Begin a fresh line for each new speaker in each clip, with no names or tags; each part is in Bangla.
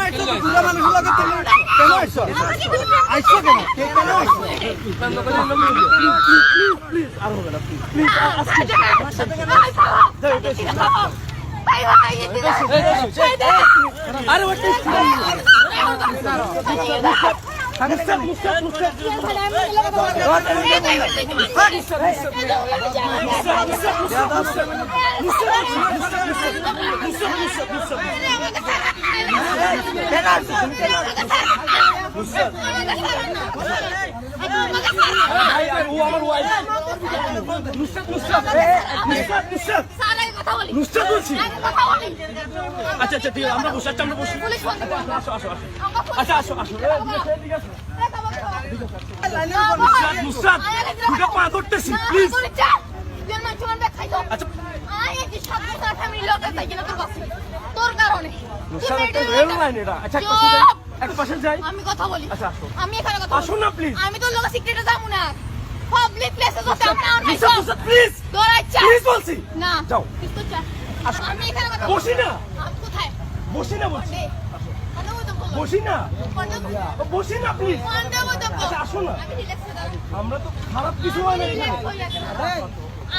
আইছো তো পুরো মানুষ লাগে কেন আইছো আইছো কেন কেন আইছো প্লিজ আর হবে না প্লিজ আমার সাথে কেন ভাই ভাই আরে ওটা আচ্ছা আচ্ছা ঠিক আছে আমরা বসে আমরা বসি আসো আসো আচ্ছা আসো আসো নুসরাত দুটো পা ধরতেছি প্লিজ আচ্ছা
তোর কারণে
রেল লাইন এটা আচ্ছা এক পাশে যাই
আমি কথা বলি
আচ্ছা আসো
আমি এখানে কথা
আসো না প্লিজ
আমি তো লোক সিক্রেটে যাব না পাবলিক প্লেসে তো যাব না
নুসরাত প্লিজ
তোর আচ্ছা
প্লিজ বলছি
না
যাও
তুই তো চা আমি এখানে কথা
বসি না
আমি কোথায়
বসি না বলছি
মানে ওই তো
বসি না বসি না প্লিজ
মানে ওই তো
আচ্ছা আসো না
আমি রিল্যাক্স হয়ে
আমরা তো খারাপ কিছু হয় না
রিল্যাক্স হয়ে যাবে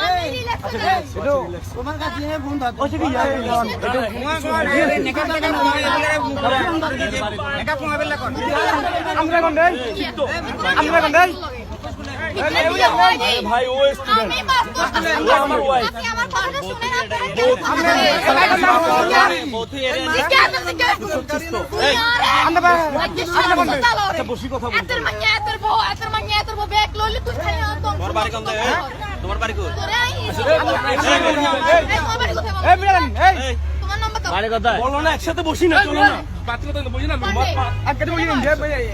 আমি রিল্যাক্স হয়ে যাবে
তোমার কাছে ফোন দাও ওই কি আমরা কোন দেন আমরা কোন দেন ভাই ও স্টুডেন্ট ও আমার ওয়াইফ
আমার কথাটা শুনে না
আচ্ছা বসি কথা বলি
এত মান্য এত বউ ব্যাগ লইলে তুই খালি
তোমার বাড়ি কোন দেয় তোমার বাড়ি কই
তোরে আই
এই বিড়াল এই
তোমার নাম্বার দাও
বাড়ি কোথায়
বলো না একসাথে বসি না চলো না বাতি কথা বসি না একসাথে বসি না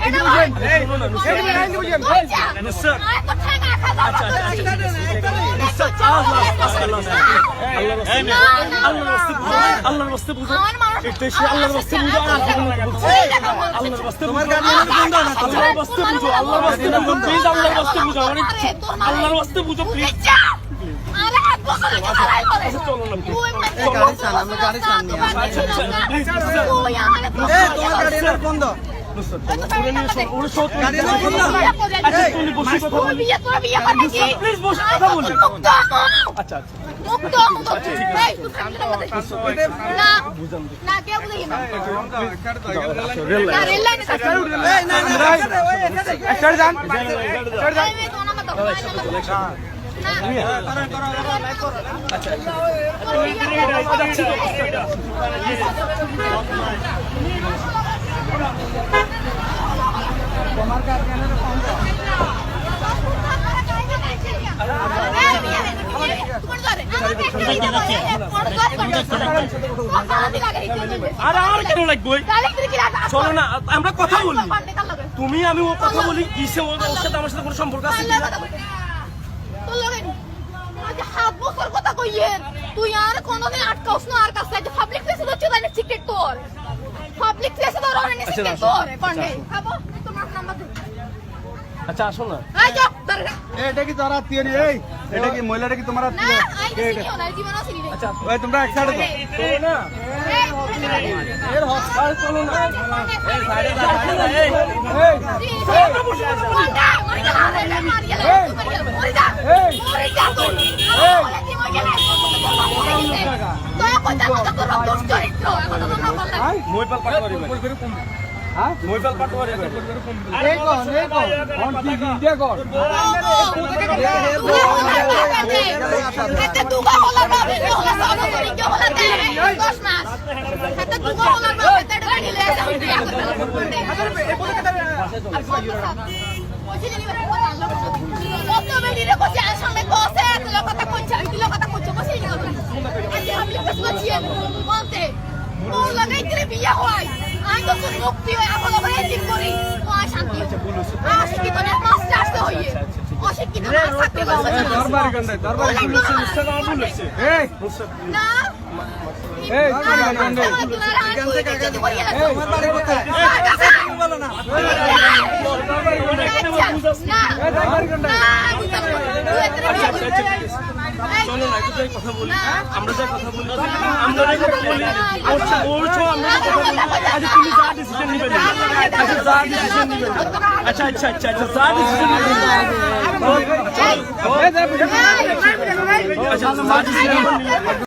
এই বুঝেন এই শোনো না এই বুঝেন নুসরাত
এত টাকা খাওয়া
আল্লাহর রাস্তে বুঝো এটা সে আল্লাহর রাস্তে বুঝো আল্লাহর রাস্তে তোমার গার্ডিয়ান বন্ধ না আল্লাহর রাস্তে বুঝো আল্লাহর রাস্তে বুঝো প্লিজ আল্লাহর রাস্তে বুঝো আল্লাহর রাস্তে বুঝো প্লিজ
আরে এক বছর লড়াই করে
চলো না
তুই গাড়ি চালা আমরা গাড়ি চালানি তুই আমারে
তোমার গার্ডিয়ান বন্ধ প্লিজ বসে কথা বলি আচ্ছা আচ্ছা
মুক্ত না না কেউ বুঝি না
রেল
না রেল লাইনে থাকতে
একটা যান আর কেন লাগবে চলো না আমরা কথা বলি তুমি আমি ও কথা বলি কিসে ওর সাথে আমার সাথে কোনো সম্পর্ক আছে
তুই আর কোনদিন আটকাওস না আর কাছে পাবলিক প্লেসে তো চলে সিক্রেট তোর পাবলিক প্লেসে তো রনে সিক্রেট তোর পান্ডে খাবো তোমার নাম্বার দে
আচ্ছা আসো না
আই যাও দাঁড়া
এটা কি তোর আত্মীয় নি এই এটা কি মহিলাটা কি তোমার
না
আত্মীয়
আই দেখি না জীবন আছে নি
আচ্ছা
ওই তোমরা এক সাইডে দাও
চলো না এর হসপিটাল চলো না
এই সাইডে যা সাইডে যা এই
মোবাইল পাটওয়ারি হ্যাঁ মোবাইল পাটওয়ারি
এই কোন অন কি কি কর
বিয়া হয় আমি তো তোর মুক্তি হয়ে এখন আবার এদিক করি ও শান্তি অশিক্ষিত না মাস্টার আসতে হইয়ে অশিক্ষিত না থাকতে পারবে
দরবারি গন্ডাই দরবারি এই
না
এই দরবারি গন্ডাই
এখান থেকে আগে
তোমার বাড়ি কোথায়
বলো না
না
এই দরবারি গন্ডাই
চলো না একটু যাই কথা বলি আমরা যাই কথা বলি আমরা যাই কথা বলি ওর আমরা কথা বলি আজ তুমি যা ডিসিশন নিবেন আচ্ছা যা ডিসিশন নিবেন আচ্ছা আচ্ছা আচ্ছা আচ্ছা যা ডিসিশন নিবেন আচ্ছা যা ডিসিশন নিবেন